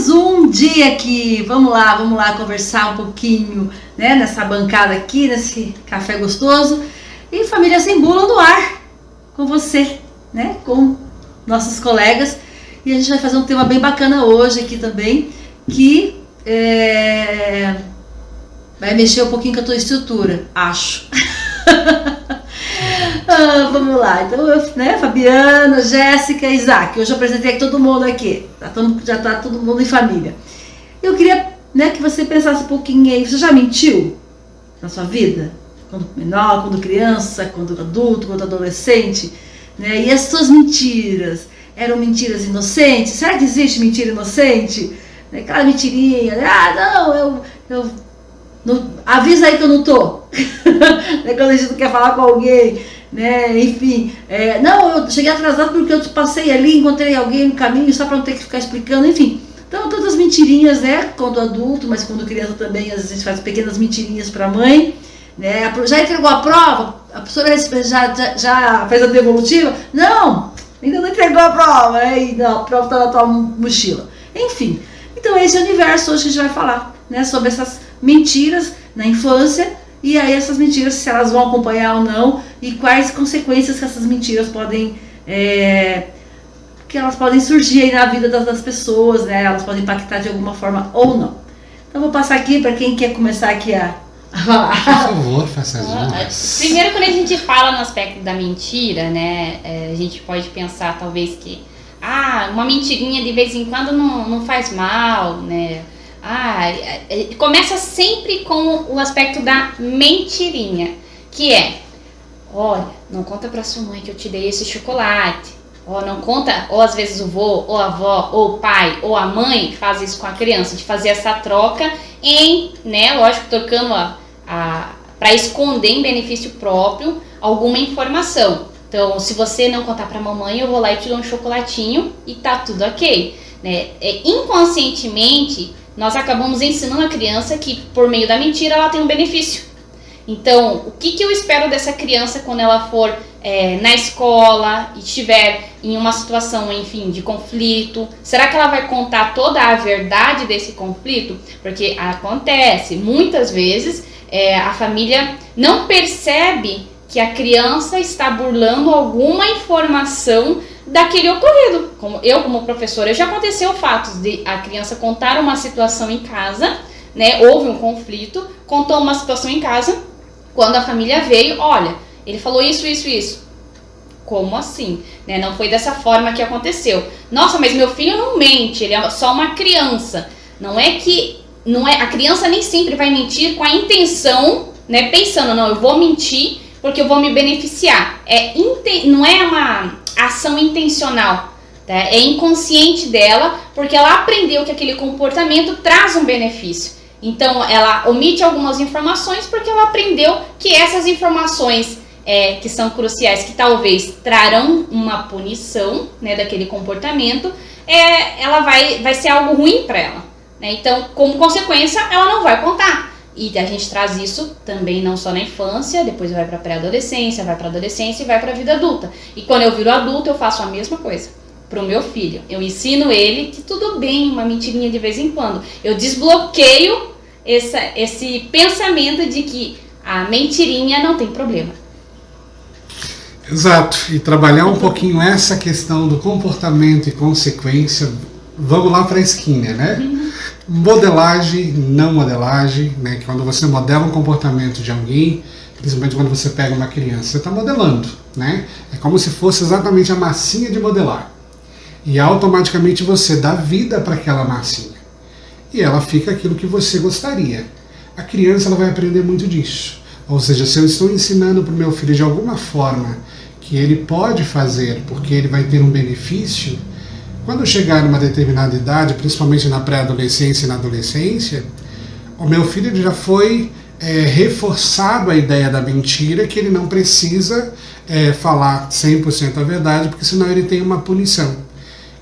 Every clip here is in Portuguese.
mais um dia aqui. Vamos lá conversar um pouquinho, né, nessa bancada aqui, nesse café gostoso. E Família Sem Bula no ar, com você, né, com nossos colegas. E a gente vai fazer um tema bem bacana hoje aqui também, que vai mexer um pouquinho com a tua estrutura, acho. Vamos lá, então né, Fabiana, Jéssica, Isaac, hoje eu apresentei todo mundo aqui, já tá todo mundo em família. Eu queria, né, que você pensasse um pouquinho aí, você já mentiu na sua vida? Quando menor, quando criança, quando adulto, quando adolescente, né? E as suas mentiras, eram mentiras inocentes? Será que existe mentira inocente? Aquela mentirinha, avisa aí que eu não tô. Quando a gente não quer falar com alguém, né? Enfim, eu cheguei atrasado porque eu passei ali, encontrei alguém no caminho, só para não ter que ficar explicando, enfim. Então, todas as mentirinhas, né? Quando adulto, mas quando criança também, às vezes a gente faz pequenas mentirinhas para a mãe, né? Já entregou a prova? A professora já fez a devolutiva? Não, ainda não entregou a prova, não, a prova está na tua mochila. Enfim, então esse é o universo hoje que a gente vai falar, né? Sobre essas mentiras na infância. E aí essas mentiras, se elas vão acompanhar ou não, e quais consequências que essas mentiras podem, que elas podem surgir aí na vida das pessoas, né? Elas podem impactar de alguma forma ou não. Então vou passar aqui para quem quer começar aqui a falar. Por favor, faça as honras. Primeiro, quando a gente fala no aspecto da mentira, né, a gente pode pensar talvez que uma mentirinha de vez em quando não faz mal, né? Começa sempre com o aspecto da mentirinha, que é: olha, não conta pra sua mãe que eu te dei esse chocolate. Não conta, ou às vezes o vô, ou a avó, ou o pai, ou a mãe faz isso com a criança, de fazer essa troca né, lógico, trocando para esconder em benefício próprio alguma informação. Então, se você não contar pra mamãe, eu vou lá e te dou um chocolatinho e tá tudo ok, né? Inconscientemente, nós acabamos ensinando a criança que, por meio da mentira, ela tem um benefício. Então, o que eu espero dessa criança quando ela for na escola e estiver em uma situação, enfim, de conflito? Será que ela vai contar toda a verdade desse conflito? Porque acontece, muitas vezes, a família não percebe que a criança está burlando alguma informação daquele ocorrido. Como professora, já aconteceu fatos de a criança contar uma situação em casa, né? Houve um conflito, contou uma situação em casa, quando a família veio, olha, ele falou isso. Como assim? Né? Não foi dessa forma que aconteceu. Nossa, mas meu filho não mente, ele é só uma criança. A criança nem sempre vai mentir com a intenção, né? Pensando, não, eu vou mentir porque eu vou me beneficiar. Não é uma ação intencional, tá? É inconsciente dela, porque ela aprendeu que aquele comportamento traz um benefício. Então ela omite algumas informações porque ela aprendeu que essas informações que são cruciais, que talvez trarão uma punição, né, daquele comportamento, ela vai ser algo ruim para ela, né? Então, como consequência, ela não vai contar. E a gente traz isso também não só na infância, depois vai para a pré-adolescência, vai para a adolescência e vai para a vida adulta. E quando eu viro adulto, eu faço a mesma coisa para o meu filho. Eu ensino ele que tudo bem, uma mentirinha de vez em quando. Eu desbloqueio esse pensamento de que a mentirinha não tem problema. Exato. E trabalhar um pouquinho essa questão do comportamento e consequência. Vamos lá para a Skinner, né? Modelagem, não modelagem, né? Quando você modela um comportamento de alguém, principalmente quando você pega uma criança, você está modelando, né? É como se fosse exatamente a massinha de modelar. E automaticamente você dá vida para aquela massinha. E ela fica aquilo que você gostaria. A criança, ela vai aprender muito disso. Ou seja, se eu estou ensinando para o meu filho de alguma forma que ele pode fazer porque ele vai ter um benefício, quando chegar numa determinada idade, principalmente na pré-adolescência e na adolescência, o meu filho já foi reforçado a ideia da mentira, que ele não precisa falar 100% a verdade, porque senão ele tem uma punição.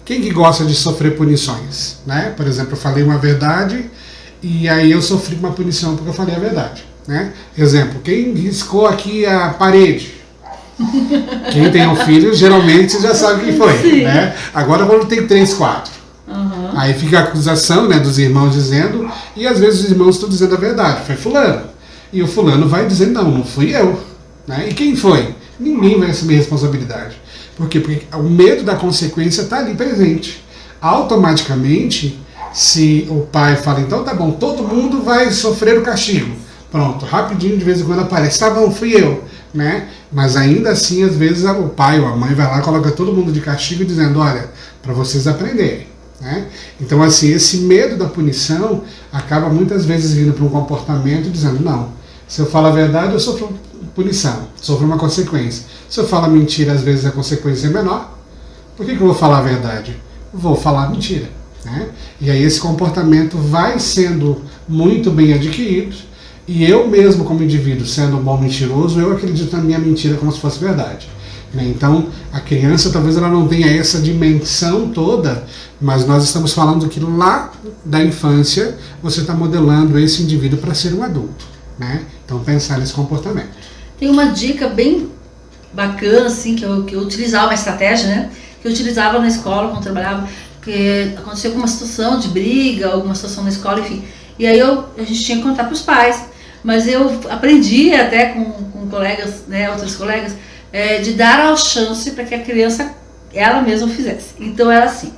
Quem que gosta de sofrer punições, né? Por exemplo, eu falei uma verdade e aí eu sofri uma punição porque eu falei a verdade, né? Exemplo, quem riscou aqui a parede? Quem tem um filho geralmente já sabe quem foi, né? Agora quando tem 3, 4. Aí fica a acusação, né, dos irmãos dizendo, e às vezes os irmãos estão dizendo a verdade, foi fulano. E o fulano vai dizer, não fui eu. Né? E quem foi? Ninguém vai assumir responsabilidade. Por quê? Porque o medo da consequência está ali presente. Automaticamente, se o pai fala, então tá bom, todo mundo vai sofrer o castigo. Pronto, rapidinho, de vez em quando aparece, tá bom, fui eu. Né? Mas ainda assim, às vezes, o pai ou a mãe vai lá e coloca todo mundo de castigo dizendo, olha, para vocês aprenderem. Né? Então, assim, esse medo da punição acaba muitas vezes vindo para um comportamento dizendo, não, se eu falo a verdade, eu sofro punição, sofro uma consequência. Se eu falo mentira, às vezes a consequência é menor. Por que eu vou falar a verdade? Vou falar mentira. Né? E aí esse comportamento vai sendo muito bem adquirido, e eu mesmo como indivíduo, sendo um bom mentiroso, eu acredito na minha mentira como se fosse verdade. Né? Então a criança talvez ela não tenha essa dimensão toda, mas nós estamos falando que lá da infância você está modelando esse indivíduo para ser um adulto. Né? Então pensar nesse comportamento. Tem uma dica bem bacana, assim, que eu utilizava, uma estratégia, né? Que eu utilizava na escola quando trabalhava, porque aconteceu alguma situação de briga, alguma situação na escola, enfim. E aí a gente tinha que contar para os pais. Mas eu aprendi até com colegas, né, outros colegas, de dar a chance para que a criança, ela mesma fizesse. Então era assim,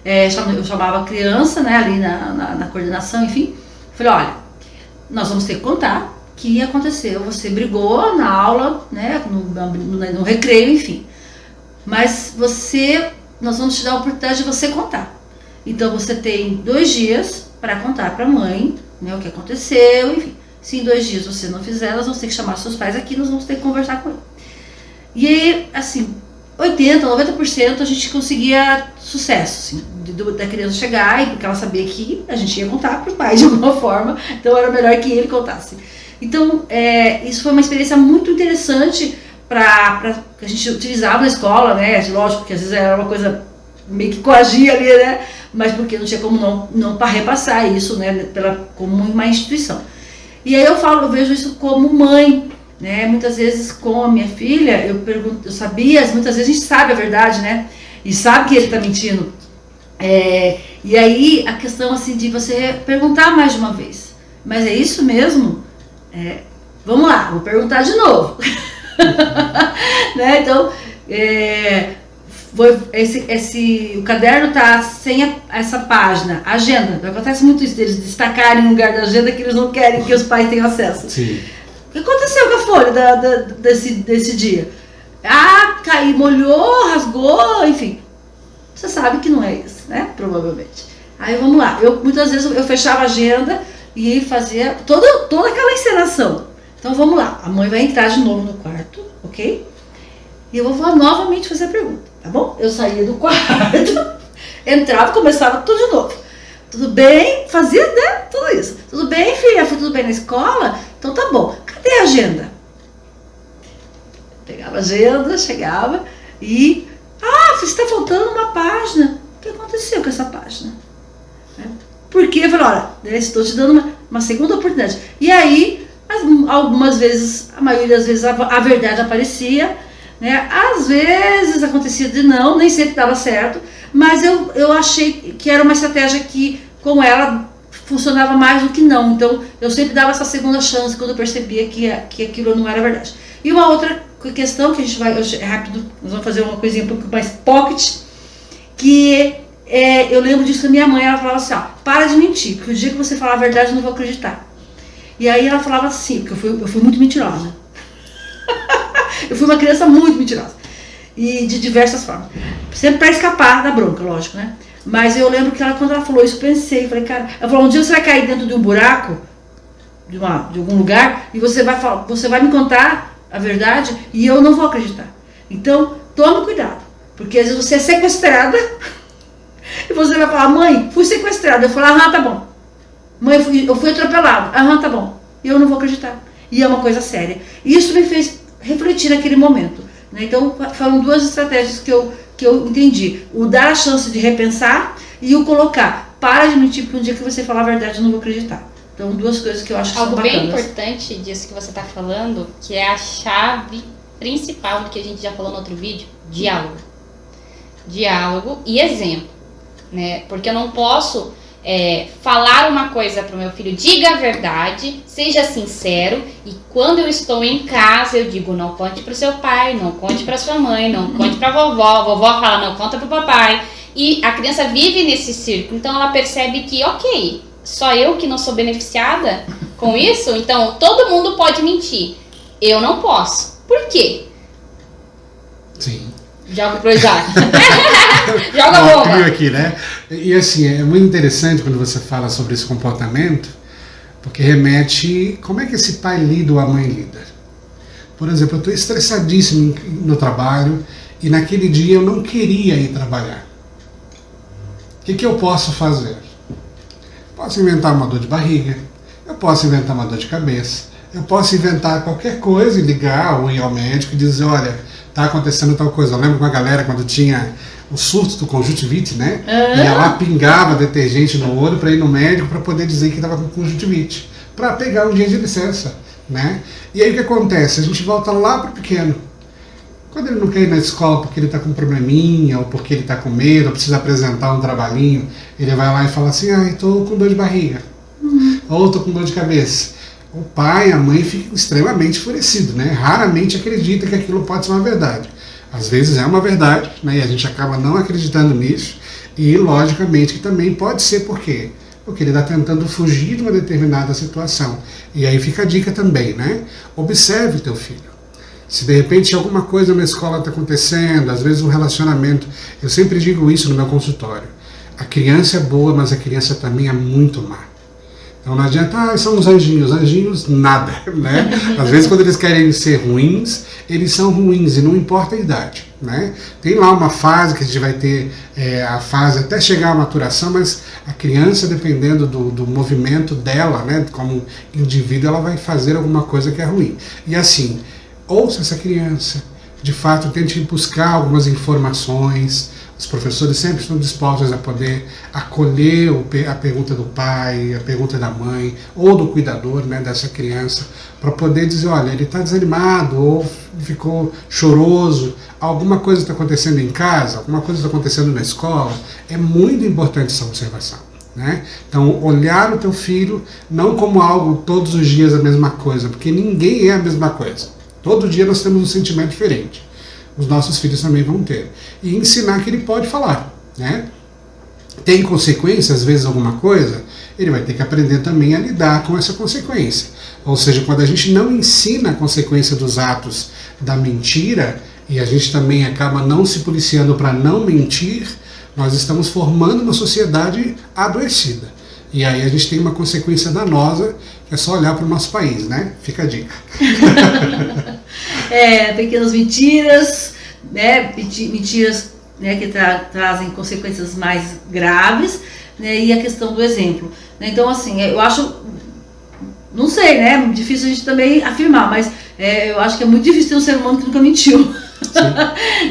eu chamava a criança, né, ali na coordenação, enfim, falei, olha, nós vamos ter que contar o que aconteceu, você brigou na aula, né, no recreio, enfim, mas nós vamos te dar a oportunidade de você contar. Então você tem 2 dias para contar para a mãe, né, o que aconteceu, enfim. Se em 2 dias você não fizer, nós vamos ter que chamar seus pais aqui, nós vamos ter que conversar com ele. E aí, assim, 80%, 90% a gente conseguia sucesso, assim, da criança chegar, porque ela sabia que a gente ia contar para o pai de alguma forma, então era melhor que ele contasse. Então, isso foi uma experiência muito interessante que a gente utilizava na escola, né? Lógico que às vezes era uma coisa meio que coagia ali, né? Mas porque não tinha como não para repassar isso, né? Como uma instituição. E aí eu vejo isso como mãe, né? Muitas vezes com a minha filha, eu sabia, muitas vezes a gente sabe a verdade, né? E sabe que ele está mentindo. E aí a questão assim de você perguntar mais de uma vez, mas é isso mesmo? Vamos lá, vou perguntar de novo. Né? Então, o caderno está sem essa página, agenda. Acontece muito isso, deles destacarem um lugar da agenda que eles não querem que os pais tenham acesso. Sim. O que aconteceu com a folha desse dia? Caiu, molhou, rasgou, enfim. Você sabe que não é isso, né? Provavelmente. Aí vamos lá. Muitas vezes eu fechava a agenda e fazia toda aquela encenação. Então vamos lá. A mãe vai entrar de novo no quarto, ok? E eu vou novamente fazer a pergunta, tá bom? Eu saía do quarto, entrava e começava tudo de novo. Tudo bem? Fazia, né? Tudo isso. Tudo bem, filha? Foi tudo bem na escola? Então tá bom. Cadê a agenda? Pegava a agenda, chegava e... está faltando uma página. O que aconteceu com essa página? Porque eu falei, olha, estou te dando uma segunda oportunidade. E aí, algumas vezes, a maioria das vezes, a verdade aparecia, né? Às vezes acontecia de não, nem sempre dava certo, mas eu achei que era uma estratégia que, com ela, funcionava mais do que não. Então, eu sempre dava essa segunda chance quando eu percebia que aquilo não era verdade. E uma outra questão que a gente vai, rápido, nós vamos fazer uma coisinha um pouco mais pocket, que eu lembro disso da minha mãe, ela falava assim, para de mentir, porque o dia que você falar a verdade eu não vou acreditar. E aí ela falava assim, porque eu fui muito mentirosa. Eu fui uma criança muito mentirosa. E de diversas formas. Sempre para escapar da bronca, lógico, né? Mas eu lembro que quando ela falou isso, eu pensei, falei, cara, ela falou, um dia você vai cair dentro de um buraco, de algum lugar, e você vai me contar a verdade e eu não vou acreditar. Então, tome cuidado, porque às vezes você é sequestrada e você vai falar, mãe, fui sequestrada. Eu falo, tá bom. Mãe, eu fui atropelado. Tá bom. E eu não vou acreditar. E é uma coisa séria. E isso me fez refletir naquele momento. Né? Então, foram 2 estratégias que eu entendi. O dar a chance de repensar e o colocar, para de mentir, porque um dia que você falar a verdade eu não vou acreditar. Então, 2 coisas que eu acho que algo são bacanas. Algo bem importante disso que você está falando, que é a chave principal do que a gente já falou no outro vídeo, diálogo. Diálogo e exemplo. né? Porque eu não posso falar uma coisa para o meu filho, diga a verdade, seja sincero, e quando eu estou em casa eu digo, não conte para o seu pai, não conte para sua mãe, não conte para a vovó fala, não conta para o papai, e a criança vive nesse círculo, então ela percebe que, ok, só eu que não sou beneficiada com isso, então todo mundo pode mentir, eu não posso. Por quê? Sim. Joga pro Isaac. Joga a bomba. Aqui, né? E assim, é muito interessante quando você fala sobre esse comportamento, porque remete como é que esse pai lida ou a mãe lida. Por exemplo, eu estou estressadíssimo no trabalho e naquele dia eu não queria ir trabalhar. O que eu posso fazer? Posso inventar uma dor de barriga, eu posso inventar uma dor de cabeça, eu posso inventar qualquer coisa e ligar ou ir ao médico e dizer, olha, tá acontecendo tal coisa. Eu lembro com a galera quando tinha o surto do conjuntivite, né? Ia lá, pingava detergente no olho para ir no médico para poder dizer que estava com conjuntivite, para pegar um dia de licença, né? E aí o que acontece? A gente volta lá para o pequeno. Quando ele não quer ir na escola porque ele está com um probleminha, ou porque ele está com medo, ou precisa apresentar um trabalhinho, ele vai lá e fala assim, estou com dor de barriga, ou estou com dor de cabeça. O pai, a mãe ficam extremamente enfurecidos, né? Raramente acredita que aquilo pode ser uma verdade. Às vezes é uma verdade, né? E a gente acaba não acreditando nisso. E, logicamente, que também pode ser por quê? Porque ele está tentando fugir de uma determinada situação. E aí fica a dica também, né? Observe o teu filho. Se de repente alguma coisa na escola está acontecendo, às vezes um relacionamento, eu sempre digo isso no meu consultório. A criança é boa, mas a criança também é muito má. Então não adianta, são os anjinhos nada, né? Às vezes quando eles querem ser ruins, eles são ruins e não importa a idade, né? Tem lá uma fase que a gente vai ter, a fase até chegar à maturação, mas a criança, dependendo do movimento dela, né, como indivíduo, ela vai fazer alguma coisa que é ruim. E assim, ouça essa criança, de fato tente buscar algumas informações. Os professores sempre estão dispostos a poder acolher a pergunta do pai, a pergunta da mãe, ou do cuidador, né, dessa criança, para poder dizer, olha, ele está desanimado, ou ficou choroso, alguma coisa está acontecendo em casa, alguma coisa está acontecendo na escola. É muito importante essa observação, né? Então, olhar o teu filho não como algo todos os dias a mesma coisa, porque ninguém é a mesma coisa. Todo dia nós temos um sentimento diferente. Os nossos filhos também vão ter. E ensinar que ele pode falar, né? Tem consequência, às vezes, alguma coisa, ele vai ter que aprender também a lidar com essa consequência. Ou seja, quando a gente não ensina a consequência dos atos da mentira, e a gente também acaba não se policiando para não mentir, nós estamos formando uma sociedade adoecida. E aí a gente tem uma consequência danosa, que é só olhar para o nosso país, né? Fica a dica. Pequenas mentiras, né? Mentiras, né, que trazem consequências mais graves, né? E a questão do exemplo. Né? Então, assim, eu acho, não sei, né? Difícil a gente também afirmar, mas eu acho que é muito difícil ter um ser humano que nunca mentiu.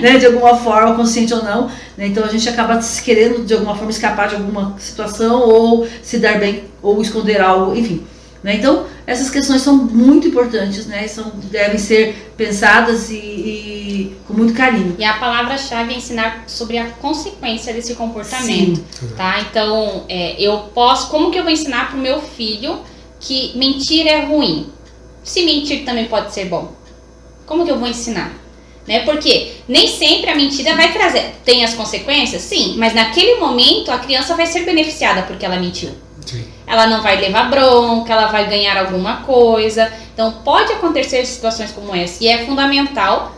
Né, de alguma forma, consciente ou não, né, então a gente acaba querendo de alguma forma escapar de alguma situação ou se dar bem ou esconder algo, enfim, né, então essas questões são muito importantes, né, devem ser pensadas e com muito carinho. E a palavra-chave é ensinar sobre a consequência desse comportamento. Sim. Tá? Então como que eu vou ensinar para o meu filho que mentir é ruim? Se mentir também pode ser bom, como que eu vou ensinar? Né? Porque nem sempre a mentira vai trazer. Tem as consequências? Sim, mas naquele momento a criança vai ser beneficiada porque ela mentiu. Sim. Ela não vai levar bronca, ela vai ganhar alguma coisa. Então pode acontecer situações como essa. E é fundamental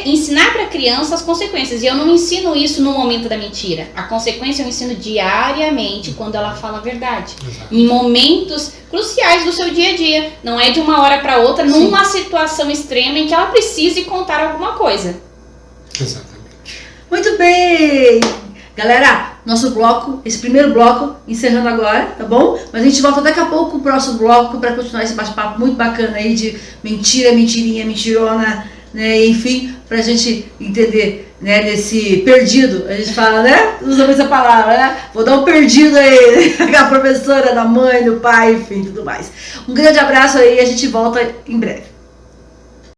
ensinar para a criança as consequências. E eu não ensino isso no momento da mentira. A consequência eu ensino diariamente quando ela fala a verdade. Exato. Em momentos cruciais do seu dia a dia. Não é de uma hora para outra, sim, numa situação extrema em que ela precise contar alguma coisa. Exatamente. Muito bem! Galera, nosso bloco, esse primeiro bloco, encerrando agora, tá bom? Mas a gente volta daqui a pouco com o próximo bloco para continuar esse bate-papo muito bacana aí de mentira, mentirinha, mentirona, né, enfim, pra gente entender, né, desse perdido, a gente fala, né, usamos essa palavra, né, vou dar um perdido aí, a professora, da mãe, do pai, enfim, tudo mais. Um grande abraço aí, a gente volta em breve.